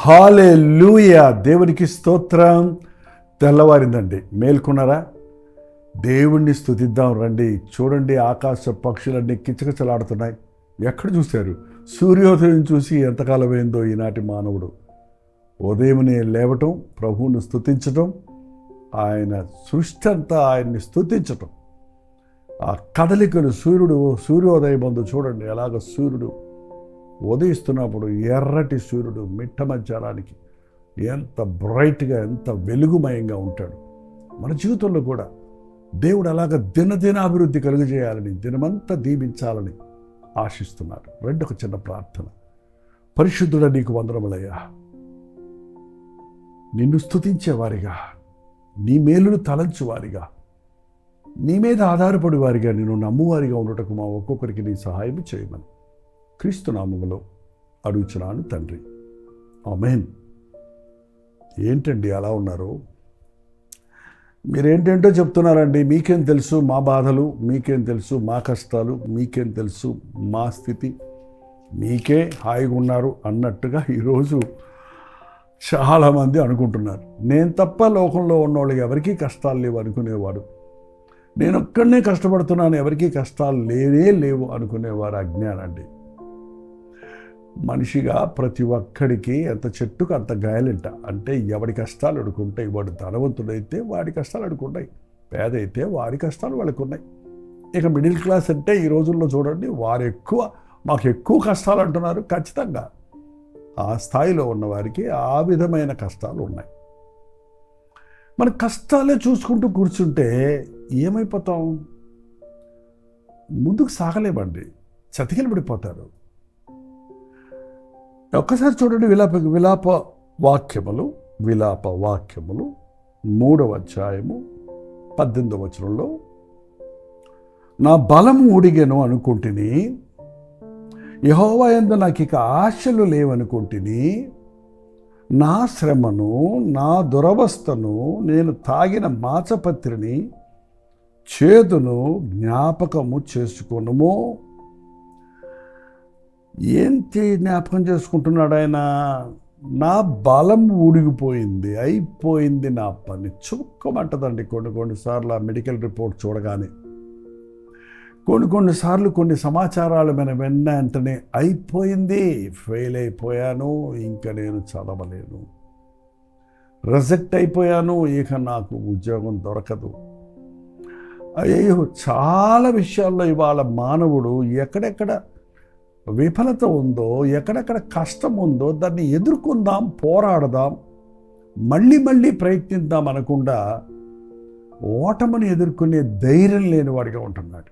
హల్లెలూయా, దేవునికి స్తోత్రం. తెల్లవారిందండి, మేల్కొన్నారా? దేవుణ్ణి స్తుతిద్దాం రండి. చూడండి, ఆకాశ పక్షులన్నీ కిచకిచలాడుతున్నాయి. ఎక్కడ చూశారు? సూర్యోదయం చూసి ఎంతకాలమైందో ఈనాటి మానవుడు. ఉదయమునే లేవటం, ప్రభువును స్తుతించటం, ఆయన సృష్టి అంతా ఆయన్ని స్తుతించటం, ఆ కదలికలు, సూర్యోదయం ముందు చూడండి ఎలాగ సూర్యుడు ఉదయిస్తున్నప్పుడు, ఎర్రటి సూర్యుడు మిట్ట మధ్యాహ్నానికి ఎంత బ్రైట్గా, ఎంత వెలుగుమయంగా ఉంటాడు. మన జీవితంలో కూడా దేవుడు అలాగ దినదినాభివృద్ధి కలుగజేయాలని, దినమంతా దీవించాలని ఆశిస్తున్నారు. ఒక చిన్న ప్రార్థన. పరిశుద్ధుడ, నీకు వందనములయ్యా. నిన్ను స్తుతించేవారిగా, నీ మేలును తలంచువారిగా, నీ మీద ఆధారపడి వారిగా, నిన్ను నమ్మువారిగా ఉండటకు మా ఒక్కొక్కరికి నీ సహాయం చేయమని క్రీస్తు నామములో అడుగుచున్నాను తండ్రి, ఆమేన్. ఏంటండి అలా ఉన్నారు? మీరేంటేంటో చెప్తున్నారండి. మీకేం తెలుసు మా బాధలు, మీకేం తెలుసు మా కష్టాలు, మీకేం తెలుసు మా స్థితి, మీకే హాయిగా ఉన్నారు అన్నట్టుగా ఈరోజు చాలామంది అనుకుంటున్నారు. నేను తప్ప లోకంలో ఉన్నవాళ్ళు ఎవరికీ కష్టాలు లేవు అనుకునేవాడు, నేను ఒక్కడనే కష్టపడుతున్నాను, ఎవరికీ కష్టాలు లేవు అనుకునేవారు అజ్ఞానండి. మనిషిగా ప్రతి ఒక్కడికి ఎంత చెట్టుకు అంత గాయలింట. అంటే ఎవడి కష్టాలు అడుకుంటాయి. వాడు ధనవంతుడైతే వాడి కష్టాలు అడుకుంటాయి, పేద అయితే వారి కష్టాలు వాళ్ళకు ఉన్నాయి. ఇక మిడిల్ క్లాస్ అంటే ఈ రోజుల్లో చూడండి, మాకు ఎక్కువ కష్టాలు అంటున్నారు. ఖచ్చితంగా ఆ స్థాయిలో ఉన్నవారికి ఆ విధమైన కష్టాలు ఉన్నాయి. మన కష్టాలే చూసుకుంటూ కూర్చుంటే ఏమైపోతాం? ముందుకు సాగలేమండి, చతికిలబడిపోతారు. ఒక్కసారి చూడండి, విలాప వాక్యములు 3వ అధ్యాయము 18వ వచనంలో, నా బలము ఉడిగెను అనుకుంటుని, యెహోవా యందు నాకు ఇక ఆశలు లేవనుకుంటుని, నా శ్రమను, నా దురవస్థను, నేను తాగిన మాచపత్రిని, చేదును జ్ఞాపకము చేసుకొనుము. ఏంటి జ్ఞాపకం చేసుకుంటున్నాడు ఆయన? నా బలం ఊడిగిపోయింది, అయిపోయింది నా పని. చుక్కమంటదండి కొన్నిసార్లు ఆ మెడికల్ రిపోర్ట్ చూడగానే. కొన్నిసార్లు కొన్ని సమాచారాలు మనం విన్న వెంటనే అయిపోయింది, ఫెయిల్ అయిపోయాను, ఇంకా నేను చదవలేను, రిజెక్ట్ అయిపోయాను, ఇక నాకు ఉద్యోగం దొరకదు. అయ్యో, చాలా విషయాల్లో ఇవాళ మానవుడు ఎక్కడెక్కడ విఫలత ఉందో, ఎక్కడెక్కడ కష్టం ఉందో దాన్ని ఎదుర్కొందాం, పోరాడదాం, మళ్ళీ ప్రయత్నిద్దాం అనకుండా ఓటమిని ఎదుర్కొనే ధైర్యం లేనివాడిగా ఉంటున్నాడు.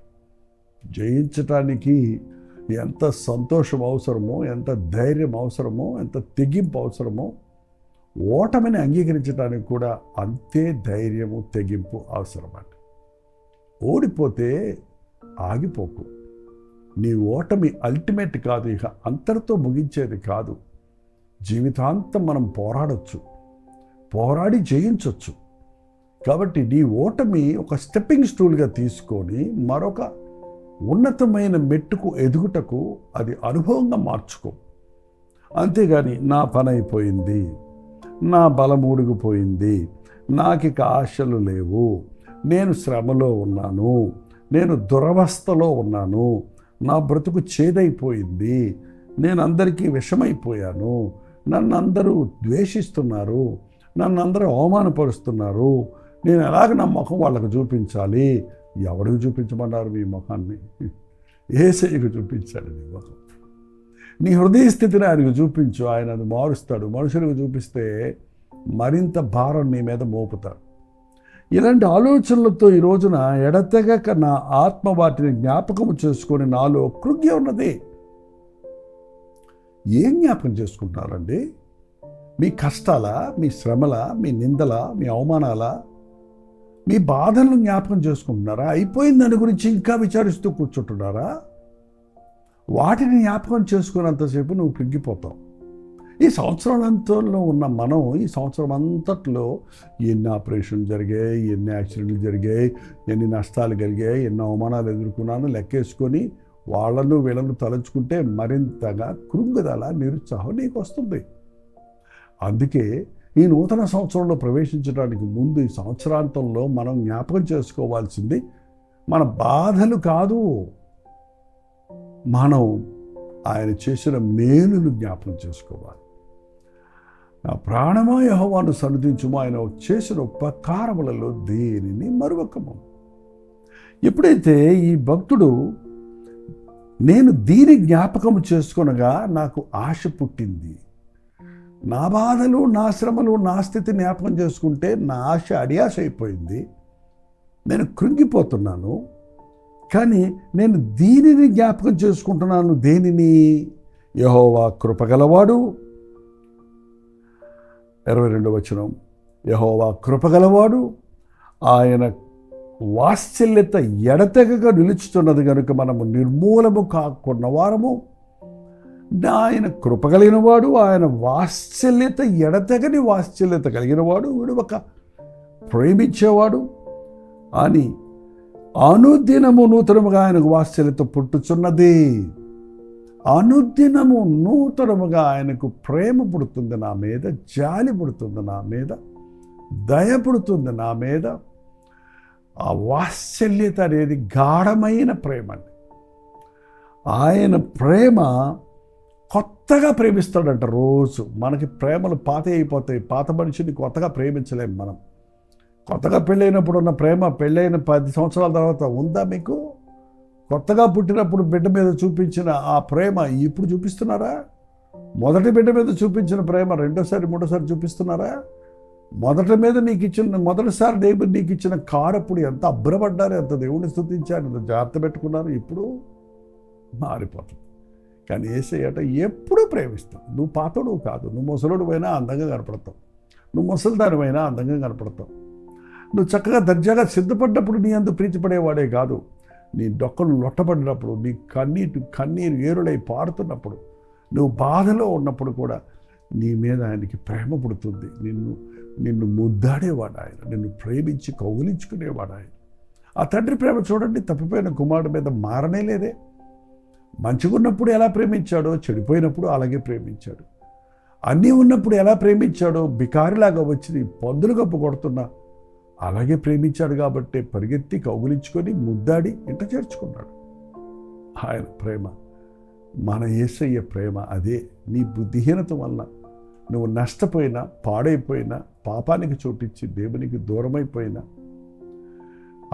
జయించటానికి ఎంత సంతోషం అవసరమో, ఎంత ధైర్యం అవసరమో, ఎంత తెగింపు అవసరమో, ఓటమిని అంగీకరించడానికి కూడా అంతే ధైర్యము, తెగింపు అవసరమండి. ఓడిపోతే ఆగిపోకు. నీ ఓటమి అల్టిమేట్ కాదు, ఇక అంతటితో ముగించేది కాదు. జీవితాంతం మనం పోరాడి జయించవచ్చు. కాబట్టి నీ ఓటమి ఒక స్టెప్పింగ్ స్టూల్గా తీసుకొని మరొక ఉన్నతమైన మెట్టుకు ఎదుగుటకు అది అనుభవంగా మార్చుకో. అంతేగాని నా పని అయిపోయింది, నా బలం ఊడిగిపోయింది, నాకిక ఆశలు లేవు, నేను శ్రమలో ఉన్నాను, నేను దురవస్థలో ఉన్నాను, నా బ్రతుకు చేదైపోయింది, నేను అందరికీ విషమైపోయాను, నన్ను అందరూ ద్వేషిస్తున్నారు, నన్ను అందరూ అవమానపరుస్తున్నారు, నేను ఎలాగ నా ముఖం వాళ్ళకు చూపించాలి? ఎవరికి చూపించమన్నారు మీ ముఖాన్ని? యేసయ్యకు చూపించాడు నీ ముఖం. నీ హృదయ స్థితిని ఆయనకు చూపించు, ఆయన అది మారుస్తాడు. మనుషులకు చూపిస్తే మరింత భారం నీ మీద మోపుతాడు. ఇలాంటి ఆలోచనలతో ఈ రోజున ఎడతెగక నా ఆత్మ వాటిని జ్ఞాపకం చేసుకొని నాలో కృంగి ఉన్నది. ఏం జ్ఞాపకం చేసుకుంటున్నారండి? మీ కష్టాల, మీ శ్రమల, మీ నిందల, మీ అవమానాల, మీ బాధలను జ్ఞాపకం చేసుకుంటున్నారా? అయిపోయిన దాని గురించి ఇంకా విచారిస్తూ కూర్చుంటున్నారా? వాటిని జ్ఞాపకం చేసుకున్నంతసేపు నువ్వు కృంగిపోతావు. ఈ సంవత్సరాలంతలో ఉన్న మనం ఈ సంవత్సరం అంతట్లో ఎన్ని ఆపరేషన్లు జరిగాయి, ఎన్ని యాక్సిడెంట్లు జరిగాయి, ఎన్ని నష్టాలు కలిగాయి, ఎన్ని అవమానాలు ఎదుర్కొన్నాను లెక్కేసుకొని వాళ్ళను వీళ్ళను తలంచుకుంటే మరింతగా కృంగుదల, నిరుత్సాహం నీకు వస్తుంది. అందుకే ఈ నూతన సంవత్సరంలో ప్రవేశించడానికి ముందు ఈ సంవత్సరాంతంలో మనం జ్ఞాపకం చేసుకోవాల్సింది మన బాధలు కాదు, మనం ఆయన చేసిన మేలును జ్ఞాపకం చేసుకోవాలి. నా ప్రాణమా యెహోవాను సన్నిధించుము, ఆయన చేసిన ఉపకారములలో దేనిని మరువకము. ఎప్పుడైతే ఈ భక్తుడు నేను దీని జ్ఞాపకం చేసుకొనగా నాకు ఆశ పుట్టింది, నా బాధలు, నా శ్రమలు, నా స్థితి జ్ఞాపకం చేసుకుంటే నా ఆశ అడియాశ అయిపోయింది, నేను కృంగిపోతున్నాను. కానీ నేను దీనిని జ్ఞాపకం చేసుకుంటున్నాను. దేనిని? యెహోవా కృపగలవాడు. 22వ వచనం, యెహోవా కృపగలవాడు, ఆయన వాత్సల్యత ఎడతెగక నిలుచుతున్నది కనుక మనము నిర్మూలము కాకున్న వారము. ఆయన కృపగలిగిన వాడు, ఆయన వాత్సల్యత ఎడతెగని వాత్సల్యత కలిగిన వాడు, విడువక ప్రేమించేవాడు అని అనుదినము నూతనముగా ఆయనకు వాత్సల్యత పుట్టుచున్నది. అనుదినము నూతనముగా ఆయనకు ప్రేమ పుడుతుంది నా మీద, జాలి పుడుతుంది నా మీద, దయ పుడుతుంది నా మీద. ఆ వాత్సల్యత అనేది గాఢమైన ప్రేమ అండి. ఆయన ప్రేమ కొత్తగా ప్రేమిస్తాడంట రోజు. మనకి ప్రేమలు పాత అయిపోతాయి. పాత మనిషిని కొత్తగా ప్రేమించలేము మనం. కొత్తగా పెళ్ళైనప్పుడు ఉన్న ప్రేమ పెళ్ళైన 10 సంవత్సరాల తర్వాత ఉందా మీకు? కొత్తగా పుట్టినప్పుడు బిడ్డ మీద చూపించిన ఆ ప్రేమ ఇప్పుడు చూపిస్తున్నారా? మొదటి బిడ్డ మీద చూపించిన ప్రేమ రెండోసారి మూడోసారి చూపిస్తున్నారా? మొదటిసారి దేవుడు నీకు ఇచ్చిన కారు అప్పుడు ఎంత అబ్బరపడ్డారు, ఎంత దేవుడిని స్తుతించారు, ఎంత జాగ్రత్త పెట్టుకున్నారు. ఇప్పుడు మారిపోతుంది. కానీ యేసయ్యట ఎప్పుడూ ప్రేమిస్తావు. నువ్వు పాతోడు కాదు, నువ్వు ముసలుడు అయినా అందంగా కనపడతావు, నువ్వు ముసలిదానివైనా అందంగా కనపడతావు. నువ్వు చక్కగా దర్జాగా సిద్ధపడ్డప్పుడు నీ అందు ప్రీతిపడేవాడే కాదు, నీ డొక్కలు లొట్టబడినప్పుడు, నీ కన్నీరు ఏరులై పారుతున్నప్పుడు, నువ్వు బాధలో ఉన్నప్పుడు కూడా నీ మీద ఆయనకి ప్రేమ పుడుతుంది. నిన్ను ముద్దాడేవాడు ఆయన, నిన్ను ప్రేమించి కౌగిలించుకునేవాడు ఆయన. ఆ తండ్రి ప్రేమ చూడండి, తప్పిపోయిన కుమారుడి మీద మారనే లేదే. మంచిగా ఉన్నప్పుడు ఎలా ప్రేమించాడో, చెడిపోయినప్పుడు అలాగే ప్రేమించాడు. అన్నీ ఉన్నప్పుడు ఎలా ప్రేమించాడో, బికారిలాగా వచ్చి పందులు కప్పు కొడుతున్నా అలాగే ప్రేమించాడు. కాబట్టి పరిగెత్తి కౌగులించుకొని ముద్దాడి ఇంట చేర్చుకున్నాడు. ఆయన ప్రేమ, మన యేసయ్య ప్రేమ అదే. నీ బుద్ధిహీనత వల్ల నువ్వు నష్టపోయినా, పాడైపోయినా, పాపానికి చోటిచ్చి దేవునికి దూరమైపోయినా,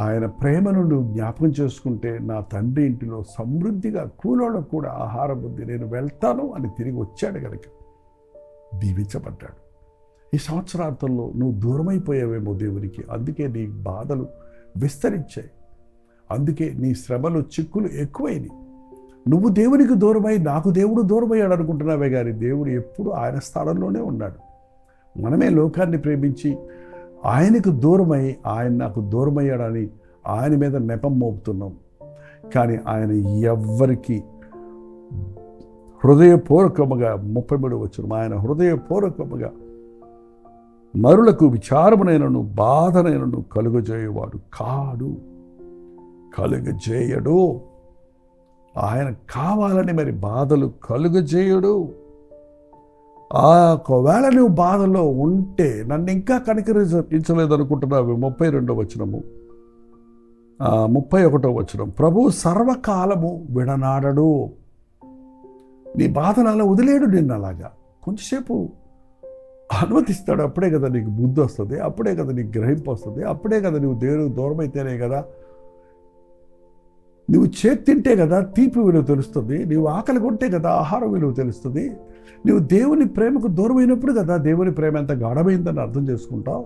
ఆయన ప్రేమను నువ్వు జ్ఞాపకం చేసుకుంటే నా తండ్రి ఇంటిలో సమృద్ధిగా కూలోళ్ళకు కూడా ఆహారం ఉంది, నేను వెళ్తాను అని తిరిగి వచ్చాడు కనుక దీవించబడ్డాడు. ఈ సంవత్సరాంతంలో నువ్వు దూరమైపోయావేమో దేవునికి, అందుకే నీ బాధలు విస్తరించాయి, అందుకే నీ శ్రమలు చిక్కులు ఎక్కువైనవి. నువ్వు దేవునికి దూరమై నాకు దేవుడు దూరమయ్యాడు అనుకుంటున్నావే కానీ దేవుడు ఎప్పుడు ఆయన స్థానంలోనే ఉన్నాడు. మనమే లోకాన్ని ప్రేమించి ఆయనకు దూరమై ఆయన నాకు దూరమయ్యాడని ఆయన మీద నెపం మోపుతున్నాం. కానీ ఆయన ఎవ్వరికి హృదయపూర్వకముగా 33వ వచనం, ఆయన హృదయపూర్వకముగా మరులకు విచారమునైనను బాధనైనను కలుగజేయవాడు కాడు, కలుగజేయడు. ఆయన కావాలని మరి బాధలు కలుగజేయడు. ఒకవేళ నువ్వు బాధలో ఉంటే నన్ను ఇంకా కనికరించలేదు అనుకుంటున్నావు. 32వ వచనము, 31వ వచనం, ప్రభు సర్వకాలము విడనాడడు. నీ బాధను అలా వదిలేడు, నిన్ను అలాగా కొంచెంసేపు అనుమతిస్తాడు. అప్పుడే కదా నీకు బుద్ధి వస్తుంది, అప్పుడే కదా నీకు గ్రహింపు వస్తుంది, అప్పుడే కదా నువ్వు దేవుడికి దూరం అయితేనే కదా, నువ్వు చేతి తింటే కదా తీపి విలువ తెలుస్తుంది, నువ్వు ఆకలి కొంటే కదా ఆహారం విలువ తెలుస్తుంది, నువ్వు దేవుని ప్రేమకు దూరమైనప్పుడు కదా దేవుని ప్రేమ ఎంత గాఢమైందని అర్థం చేసుకుంటావు.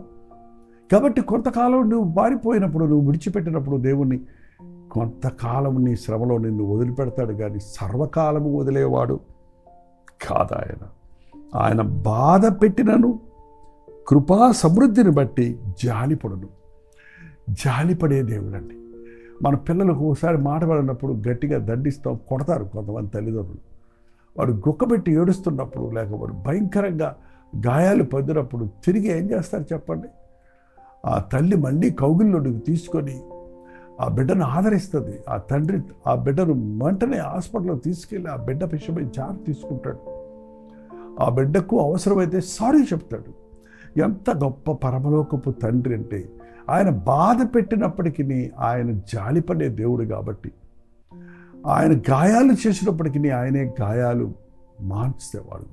కాబట్టి కొంతకాలం నువ్వు పారిపోయినప్పుడు, నువ్వు విడిచిపెట్టినప్పుడు దేవుణ్ణి కొంతకాలం నీ శ్రమలో నిన్ను వదిలిపెడతాడు, కానీ సర్వకాలము వదిలేవాడు కాదు ఆయన. ఆయన బాధ పెట్టినను కృపా సమృద్ధిని బట్టి జాలిపడును. జాలిపడే దేవుడండి. మన పిల్లలకు ఒకసారి మాట పడినప్పుడు గట్టిగా దండిస్తాం, కొడతారు కొంతమంది తల్లిదండ్రులు. వాడు గుక్కబెట్టి ఏడుస్తున్నప్పుడు, లేకపోతే భయంకరంగా గాయాలు పొందినప్పుడు తిరిగి ఏం చేస్తారు చెప్పండి? ఆ తల్లి మళ్ళీ కౌగిల్లోకి తీసుకొని ఆ బిడ్డను ఆదరిస్తుంది. ఆ తండ్రి ఆ బిడ్డను వెంటనే హాస్పిటల్కి తీసుకెళ్ళి ఆ బిడ్డ విషయమై జాగ్రత్త తీసుకుంటాడు. ఆ బిడ్డకు అవసరమైతే సారీ చెప్తాడు. ఎంత గొప్ప పరమలోకపు తండ్రి అంటే, ఆయన బాధ పెట్టినప్పటికీ ఆయన జాలిపడే దేవుడు కాబట్టి, ఆయన గాయాలు చేసినప్పటికీ ఆయనే గాయాలు మార్చేవాడు.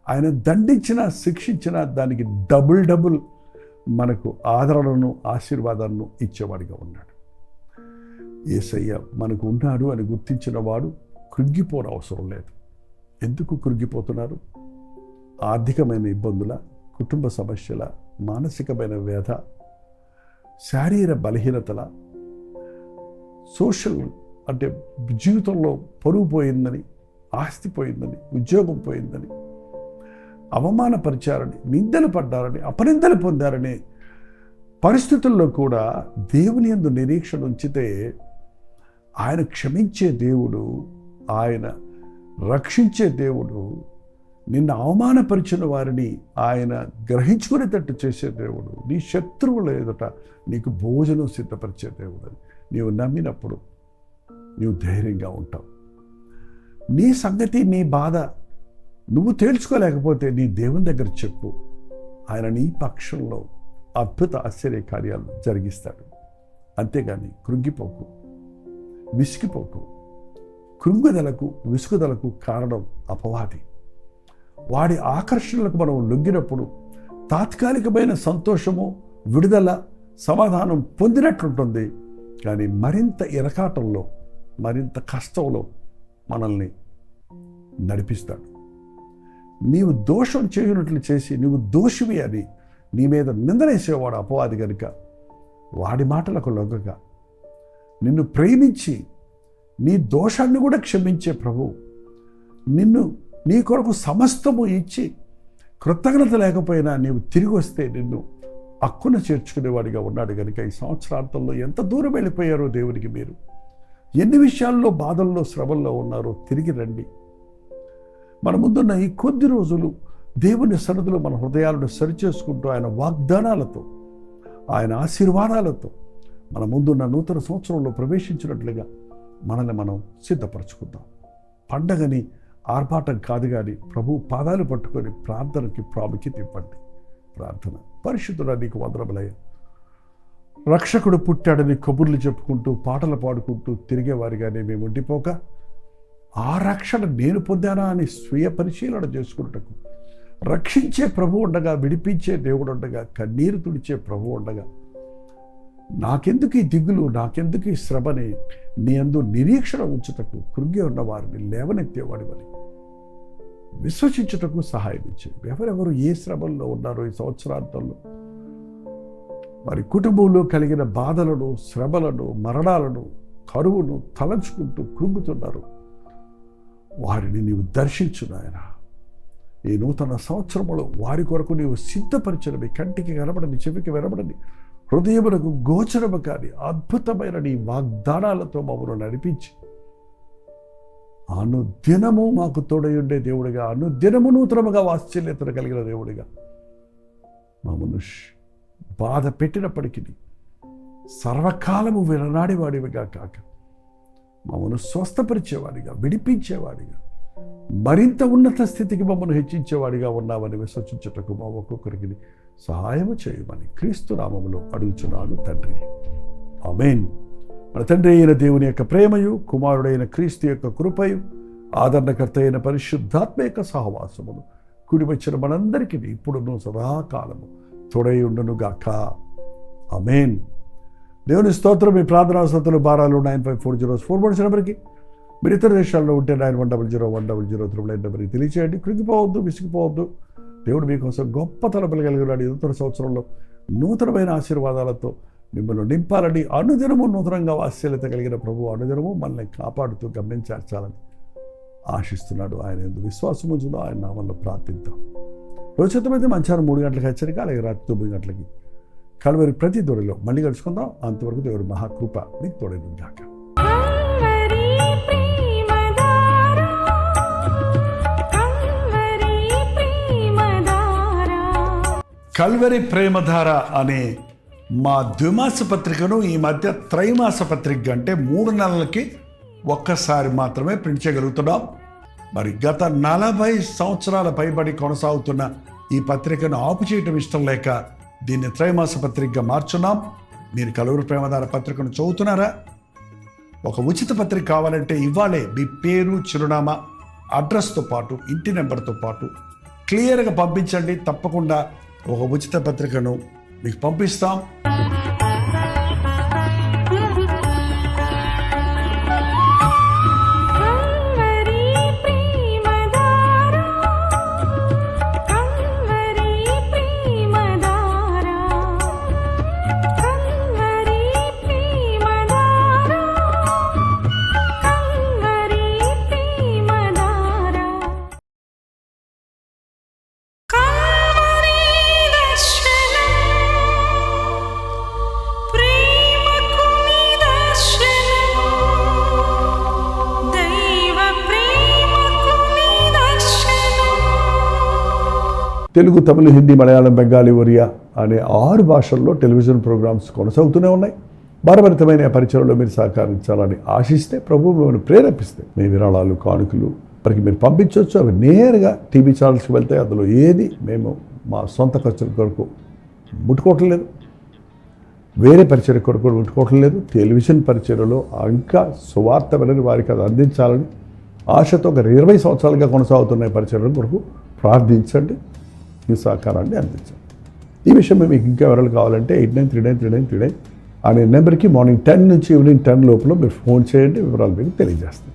ఆయన దండించిన శిక్షించిన దానికి డబుల్ మనకు ఆదరణను ఆశీర్వాదాలను ఇచ్చేవాడిగా ఉన్నాడు. యేసయ్య మనకు ఉన్నాడు అని గుర్తించిన వాడు కృంగిపోవడం అవసరం లేదు. ఎందుకు కృంగిపోతున్నారు? ఆర్థికమైన ఇబ్బందుల, కుటుంబ సమస్యల, మానసికమైన వ్యధ, శారీర బలహీనతల, సోషల్ అంటే జీవితంలో పరువు పోయిందని, ఆస్తి పోయిందని, ఉద్యోగం పోయిందని, అవమానపరిచారని, నిందలు పడ్డారని, అపనిందలు పొందారని పరిస్థితుల్లో కూడా దేవుని యందు నిరీక్షణ ఉంచితే ఆయన క్షమించే దేవుడు, ఆయన రక్షించే దేవుడు, నిన్ను అవమానపరిచిన వారిని ఆయన గ్రహించుకునేటట్టు చేసే దేవుడు, నీ శత్రువుల ఎదుట నీకు భోజనం సిద్ధపరిచే దేవుడు అని నీవు నమ్మినప్పుడు నీవు ధైర్యంగా ఉంటావు. నీ సంగతి, నీ బాధ నువ్వు తేల్చుకోలేకపోతే నీ దేవుని దగ్గర చెప్పు. ఆయన నీ పక్షంలో అద్భుత ఆశ్చర్య కార్యాలు జరిగిస్తాడు. అంతేగాని కృంగిపోకు, విసిగిపోకు. కృంగుదలకు, విసుగుదలకు కారణం అపవాది. వాడి ఆకర్షణలకు మనం లొంగినప్పుడు తాత్కాలికమైన సంతోషము, విడుదల, సమాధానం పొందినట్లుంటుంది. కానీ మరింత ఇరకాటంలో, మరింత కష్టంలో మనల్ని నడిపిస్తాడు. నీవు దోషం చేయనట్లు చేసి నువ్వు దోషివి అని నీ మీద నిందనేసేవాడు అపవాది కనుక, వాడి మాటలకు లొంగక నిన్ను ప్రేమించి నీ దోషాన్ని కూడా క్షమించే ప్రభువు నిన్ను నీ కొరకు సమస్తము ఇచ్చి కృతజ్ఞత లేకపోయినా నీవు తిరిగి వస్తే నిన్ను హక్కున చేర్చుకునేవాడిగా ఉన్నాడు కనుక ఈ సంవత్సరాంతంలో ఎంత దూరం వెళ్ళిపోయారో దేవునికి మీరు, ఎన్ని విషయాల్లో బాధల్లో శ్రమల్లో ఉన్నారో తిరిగి రండి. మన ముందున్న ఈ కొద్ది రోజులు దేవుని సన్నిధిలో మన హృదయాలను సరిచేసుకుంటూ ఆయన వాగ్దానాలతో, ఆయన ఆశీర్వాదాలతో మన ముందున్న నూతన సంవత్సరంలో ప్రవేశించినట్లుగా మనల్ని మనం సిద్ధపరచుకుందాం. పండగని ఆర్భాటం కాదు కానీ ప్రభు పాదాలు పట్టుకొని ప్రార్థనకి ప్రాముఖ్యత ఇవ్వండి. ప్రార్థన. పరిశుద్ధుడా నీకు వందనములయ్యా. రక్షకుడు పుట్టాడని కబుర్లు చెప్పుకుంటూ పాటలు పాడుకుంటూ తిరిగేవారిగానే మేము ఉండిపోక, ఆ రక్షణ నేను పొందానా అని స్వీయ పరిశీలన చేసుకున్నటకు, రక్షించే ప్రభు ఉండగా, విడిపించే దేవుడు ఉండగా, కన్నీరు తుడిచే ప్రభు ఉండగా, నాకెందుకు ఈ దిగులు, నాకెందుకు ఈ శ్రమని నీ అందు నిరీక్షణ ఉంచుటకు, కృంగి ఉన్న వారిని లేవనెత్తేవాడివని విశ్వసించుటకు సహాయం ఇచ్చే. ఎవరెవరు ఏ శ్రమల్లో ఉన్నారో ఈ సంవత్సరాంతంలో, వారి కుటుంబంలో కలిగిన బాధలను, శ్రమలను, మరణాలను, కరువును తలంచుకుంటూ కృంగుతున్నారు, వారిని నీవు దర్శించు నాయనా. ఈ నూతన సంవత్సరంలో వారి కొరకు నీవు సిద్ధపరిచినవి, కంటికి కనబడని, చెవికి వినబడని, హృదయమునకు గోచరము కాని అద్భుతమైన నీ వాగ్దానాలతో మమ్మల్ని నడిపించి, అనుదినము మాకు తోడై ఉండే దేవుడిగా, అనుదినము నూతనముగా వాత్సల్యతను కలిగిన దేవుడిగా మమ్మల్ని బాధ పెట్టినప్పటికీ సర్వకాలము విననాడేవాడివిగా కాక, మమ్మల్ని స్వస్థపరిచేవాడిగా, విడిపించేవాడిగా, మరింత ఉన్నత స్థితికి మమ్మల్ని హెచ్చించేవాడిగా ఉన్నామని విశ్వసించుటకు మా ఒక్కొక్కరికి సహాయము చేయమని క్రీస్తు నామములో అడుగుచున్నాను తండ్రి. ఆమేన్. మన తండ్రి అయిన దేవుని యొక్క ప్రేమయు, కుమారుడైన క్రీస్తు యొక్క కృపయు, ఆదరణకర్త అయిన పరిశుద్ధాత్మ యొక్క సహవాసమును కుడి వచ్చిన మనందరికీ ఇప్పుడును సదాకాలము తోడై ఉండునుగాక. ఆమేన్. దేవుని స్తోత్రం. మీ ప్రార్థనా స్తోత్రాలు భారాలు 9540 నెంబర్కి, మీరు ఇతర దేశాల్లో ఉంటే 91001003 నెంబర్కి తెలియచేయండి. కృంగిపోవద్దు, విసిగిపోవద్దు. దేవుడు మీకోసం గొప్ప తలపులు కలిగినాడు. నూతన సంవత్సరంలో నూతనమైన ఆశీర్వాదాలతో మిమ్మల్ని నింపాలని, అనుదినము నూతనంగా వాత్సల్యత కలిగిన ప్రభు అనుదినము మనల్ని కాపాడుతూ గమనించాలని ఆశిస్తున్నాడు. ఆయన ఎందుకు విశ్వాసం ఉంచుదో ఆయన నామంలో ప్రార్థిద్దాం. రోజుతమైతే మధ్యాహ్నం 3 గంటలకు హెచ్చరిక, అలాగే రాత్రి 9 గంటలకి కలువరి ప్రతి దొరిలో మళ్ళీ కలుసుకుందాం. అంతవరకు దేవుడి మహాకృప మీకు తోడైందాక. కల్వరి ప్రేమధార అనే మా ద్విమాస పత్రికను ఈ మధ్య త్రైమాస పత్రిక అంటే 3 నెలలకి ఒక్కసారి మాత్రమే ప్రింట్ చేయగలుగుతున్నాం. మరి గత 40 సంవత్సరాల పైబడి కొనసాగుతున్న ఈ పత్రికను ఆపు చేయటం ఇష్టం లేక దీన్ని త్రైమాస పత్రికగా మార్చున్నాం. మీరు కలువరి ప్రేమధార పత్రికను చదువుతున్నారా? ఒక ఉచిత పత్రిక కావాలంటే ఇవ్వాలే మీ పేరు, చిరునామా, అడ్రస్తో పాటు ఇంటి నెంబర్తో పాటు క్లియర్గా పంపించండి. తప్పకుండా ఒక ఉచిత పత్రికను మీకు పంపిస్తాం. తెలుగు, తమిళ, హిందీ, మలయాళం, బెంగాలీ, ఒరియా అనే 6 భాషల్లో టెలివిజన్ ప్రోగ్రామ్స్ కొనసాగుతూనే ఉన్నాయి. భారభరితమైన పరిచయంలో మీరు సహకరించాలని ఆశిస్తే, ప్రభు మిమ్మల్ని ప్రేరేపిస్తే మీ విరాళాలు, కానుకలు మనకి మీరు పంపించవచ్చు. అవి నేరుగా టీవీ ఛానల్స్కి వెళ్తాయి. అందులో ఏది మేము మా సొంత ఖర్చుల కొరకు ముట్టుకోవటం లేదు, వేరే పరిచయ కొరకు ముట్టుకోవటం లేదు. టెలివిజన్ పరిచయలో ఇంకా సువార్త వినని వారికి అది అందించాలని ఆశతో ఒక 20 సంవత్సరాలుగా కొనసాగుతున్న పరిచయం కొరకు ప్రార్థించండి. మీ సహకారాన్ని అందించండి. ఈ విషయం మీకు ఇంకా వివరాలు కావాలంటే 89393939 అనే నెంబర్కి మార్నింగ్ 10 నుంచి ఈవినింగ్ 10 లోపల మీరు ఫోన్ చేయండి. వివరాలు మీకు తెలియజేస్తాం.